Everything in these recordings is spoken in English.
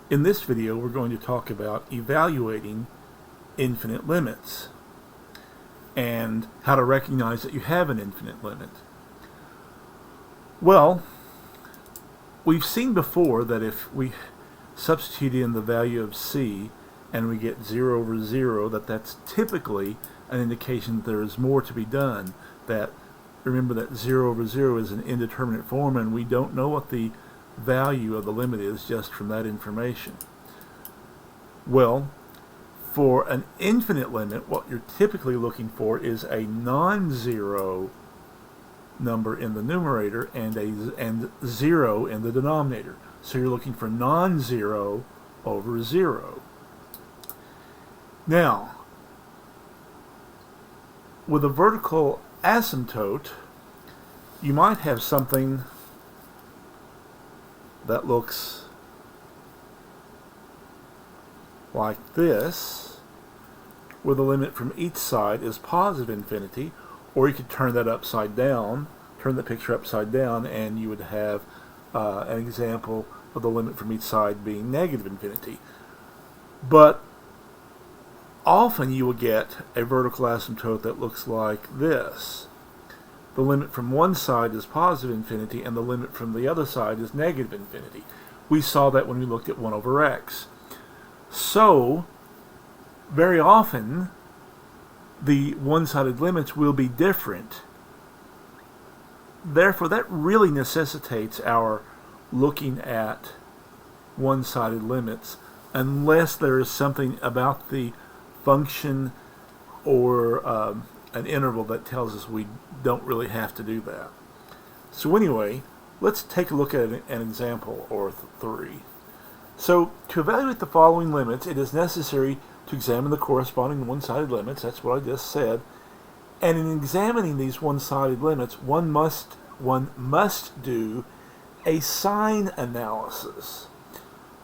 In this video, we're going to talk about evaluating infinite limits and how to recognize that you have an infinite limit. Well, we've seen before that if we substitute in the value of c and we get 0 over 0, that's typically an indication that there is more to be done. That, remember that 0 over 0 is an indeterminate form and we don't know what the value of the limit is just from that information. Well, for an infinite limit, what you're typically looking for is a non-zero number in the numerator and 0 in the denominator. So you're looking for non-zero over 0. Now, with a vertical asymptote, you might have something that looks like this, where the limit from each side is positive infinity, or you could turn that upside down, turn the picture upside down, and you would have an example of the limit from each side being negative infinity. But often you will get a vertical asymptote that looks like this. The limit from one side is positive infinity and the limit from the other side is negative infinity. We saw that when we looked at 1 over x. So, very often, the one-sided limits will be different. Therefore, that really necessitates our looking at one-sided limits unless there is something about the function or an interval that tells us we don't really have to do that. So anyway, let's take a look at an example or three. So to evaluate the following limits, it is necessary to examine the corresponding one-sided limits. That's what I just said. And in examining these one-sided limits, one must do a sign analysis.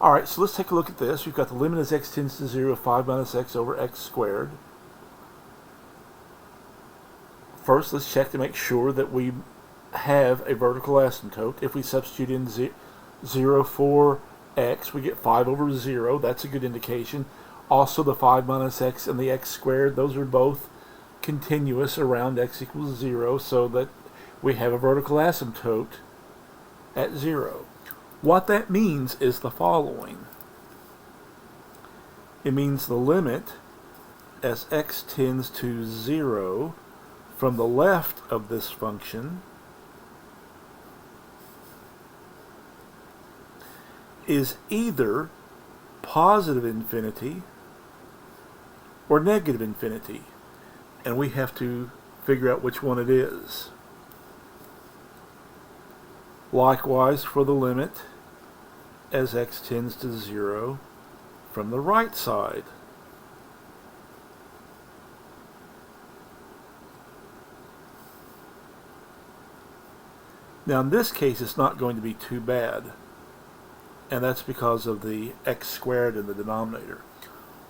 Alright, so let's take a look at this. We've got the limit as x tends to 0 of 5 minus x over x squared. First, let's check to make sure that we have a vertical asymptote. If we substitute in 0 for x, we get 5 over 0. That's a good indication. Also, the 5 minus x and the x squared, those are both continuous around x equals 0, so that we have a vertical asymptote at 0. What that means is the following. It means the limit as x tends to 0 from the left of this function is either positive infinity or negative infinity, and we have to figure out which one it is. Likewise for the limit as x tends to 0 from the right side. Now in this case it's not going to be too bad, and that's because of the x squared in the denominator.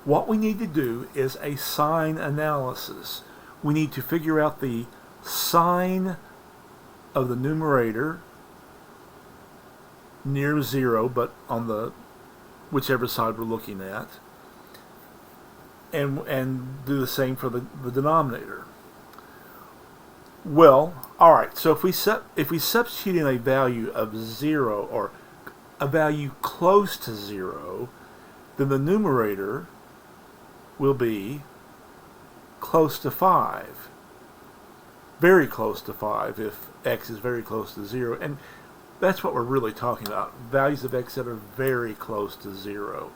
What we need to do is a sign analysis. We need to figure out the sign of the numerator near 0, but on the whichever side we're looking at, and do the same for the denominator. Well, alright, so if we substitute in a value of 0 or a value close to 0, then the numerator will be close to 5. Very close to 5 if x is very close to 0. And that's what we're really talking about. Values of x that are very close to 0.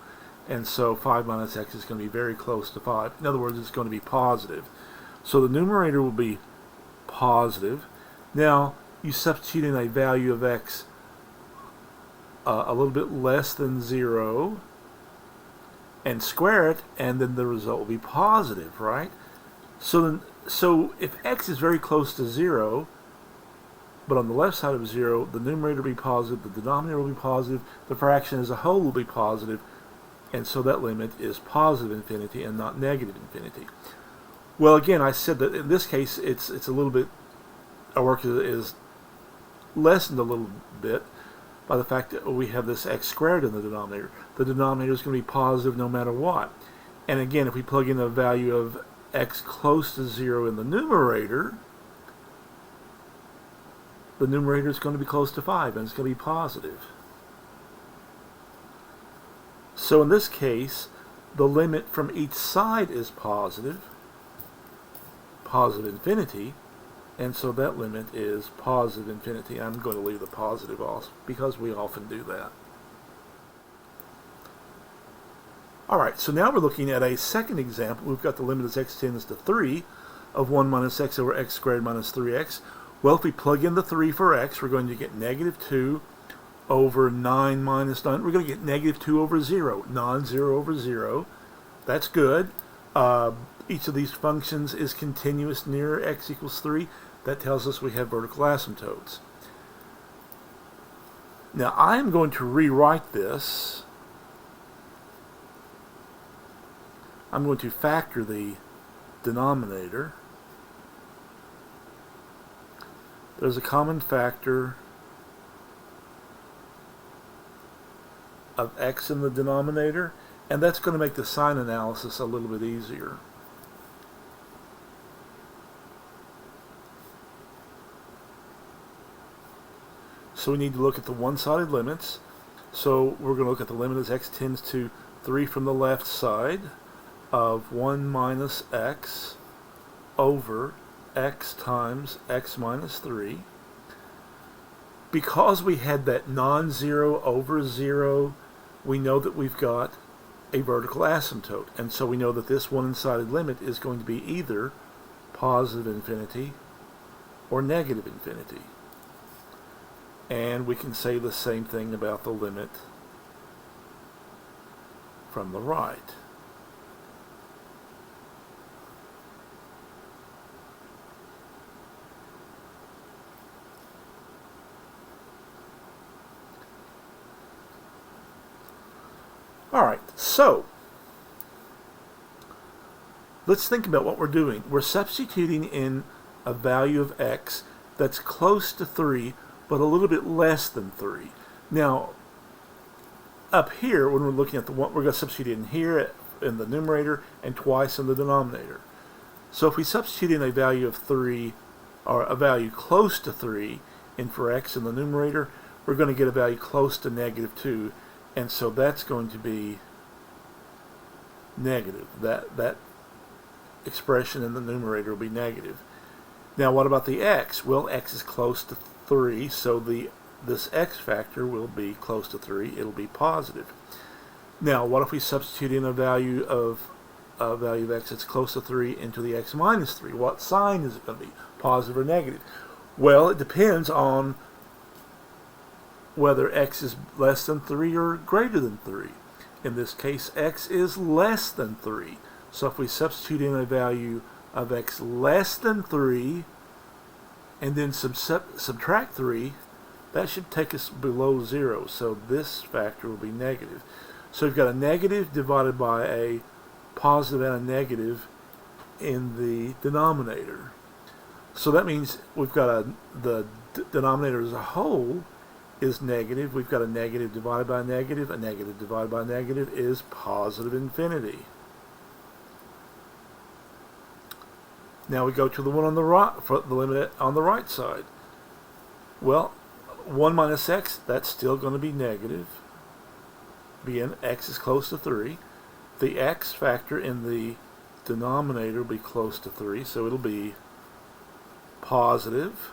And so 5 minus x is going to be very close to 5. In other words, it's going to be positive. So the numerator will be positive. Now, you substitute in a value of x a little bit less than 0 and square it, and then the result will be positive, right? So if x is very close to 0, but on the left side of 0, the numerator will be positive, the denominator will be positive, the fraction as a whole will be positive, and so that limit is positive infinity and not negative infinity. Well, again, I said that in this case it's a little bit, our work is lessened a little bit by the fact that we have this x squared in the denominator. The denominator is going to be positive no matter what. And again, if we plug in a value of x close to 0 in the numerator is going to be close to 5, and it's going to be positive. So in this case, the limit from each side is positive infinity, and so that limit is positive infinity. I'm going to leave the positive off because we often do that. Alright, so now we're looking at a second example. We've got the limit as x tends to 3 of 1 minus x over x squared minus 3x. Well, if we plug in the 3 for x, we're going to get negative 2 over 9 minus 9. We're going to get negative 2 over 0, non-zero over 0. That's good. Each of these functions is continuous near x equals 3. That tells us we have vertical asymptotes. Now, I'm going to rewrite this. I'm going to factor the denominator. There's a common factor of x in the denominator, and that's going to make the sign analysis a little bit easier. So we need to look at the one-sided limits. So we're going to look at the limit as x tends to 3 from the left side of 1 minus x over x times x minus 3. Because we had that non-zero over 0, we know that we've got a vertical asymptote. And so we know that this one-sided limit is going to be either positive infinity or negative infinity. And we can say the same thing about the limit from the right. Alright, so let's think about what we're doing. We're substituting in a value of x that's close to 3, but a little bit less than 3. Now, up here, when we're looking at the one, we're going to substitute in here in the numerator and twice in the denominator. So if we substitute in a value of 3, or a value close to 3, in for x in the numerator, we're going to get a value close to negative 2. And so that's going to be negative. That expression in the numerator will be negative. Now what about the x? Well, x is close to 3, so this x factor will be close to 3. It'll be positive. Now what if we substitute in a value of x that's close to 3 into the x minus 3? What sign is it going to be? Positive or negative? Well, it depends on whether x is less than 3 or greater than 3. In this case, x is less than 3. So if we substitute in a value of x less than 3 and then subtract 3, that should take us below 0. So this factor will be negative. So we've got a negative divided by a positive and a negative in the denominator. So that means we've got the denominator as a whole is negative. We've got a negative divided by a negative. A negative divided by a negative is positive infinity. Now we go to the one on the right, for the limit on the right side. Well, 1 minus x, that's still going to be negative. Again, x is close to 3. The x factor in the denominator will be close to 3, so it'll be positive.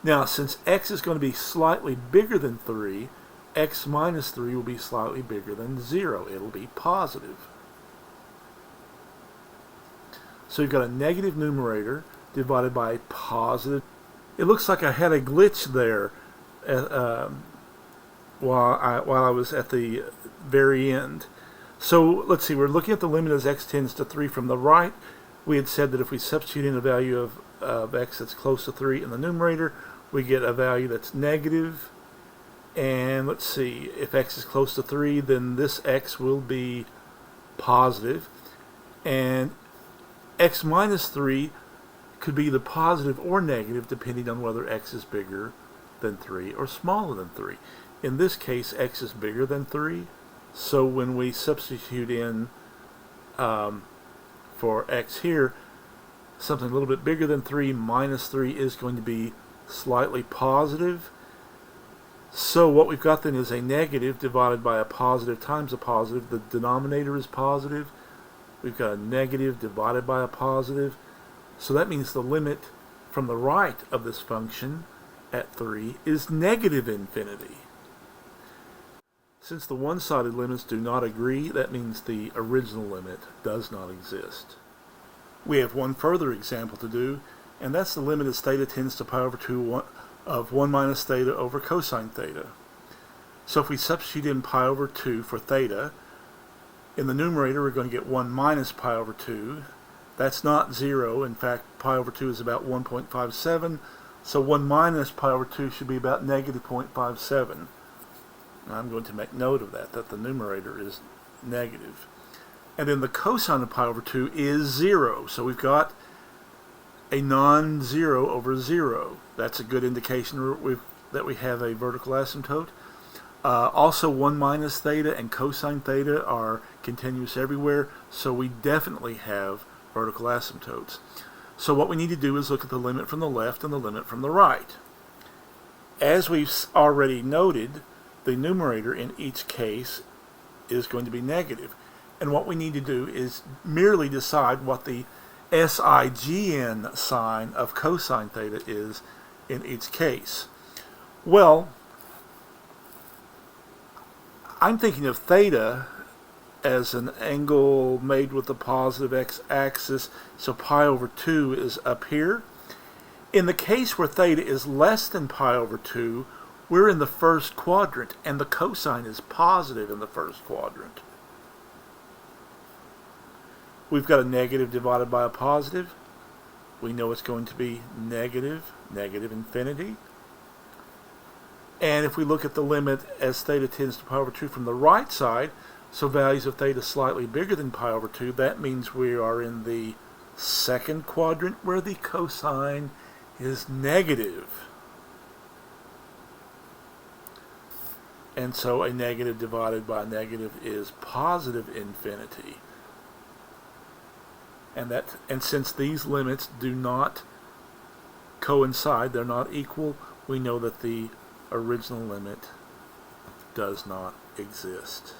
Now, since x is going to be slightly bigger than 3, x minus 3 will be slightly bigger than 0. It'll be positive. So you've got a negative numerator divided by a positive. It looks like I had a glitch there while I was at the very end. So let's see, we're looking at the limit as x tends to 3 from the right. We had said that if we substitute in a value of x that's close to 3 in the numerator, we get a value that's negative. And let's see, if x is close to 3, then this x will be positive. And x minus 3 could be either positive or negative depending on whether x is bigger than 3 or smaller than 3. In this case, x is bigger than 3, so when we substitute in for x here, something a little bit bigger than 3 minus 3 is going to be slightly positive. So what we've got then is a negative divided by a positive times a positive. The denominator is positive. We've got a negative divided by a positive. So that means the limit from the right of this function at 3 is negative infinity. Since the one-sided limits do not agree, that means the original limit does not exist. We have one further example to do, and that's the limit as theta tends to pi over 2 of 1 minus theta over cosine theta. So if we substitute in pi over 2 for theta, in the numerator we're going to get 1 minus pi over 2. That's not 0. In fact, pi over 2 is about 1.57, so 1 minus pi over 2 should be about negative 0.57. I'm going to make note of that the numerator is negative. And then the cosine of pi over 2 is 0. So we've got a non-zero over 0. That's a good indication that we have a vertical asymptote. Also, 1 minus theta and cosine theta are continuous everywhere, so we definitely have vertical asymptotes. So what we need to do is look at the limit from the left and the limit from the right. As we've already noted, the numerator in each case is going to be negative. And what we need to do is merely decide what the SIGN sign of cosine theta is in each case. Well, I'm thinking of theta as an angle made with the positive x-axis, so pi over 2 is up here. In the case where theta is less than pi over 2, we're in the first quadrant, and the cosine is positive in the first quadrant. We've got a negative divided by a positive. We know it's going to be negative infinity. And if we look at the limit as theta tends to pi over 2 from the right side, so values of theta slightly bigger than pi over 2, that means we are in the second quadrant where the cosine is negative. And so a negative divided by a negative is positive infinity. And since these limits do not coincide, they're not equal, we know that the original limit does not exist.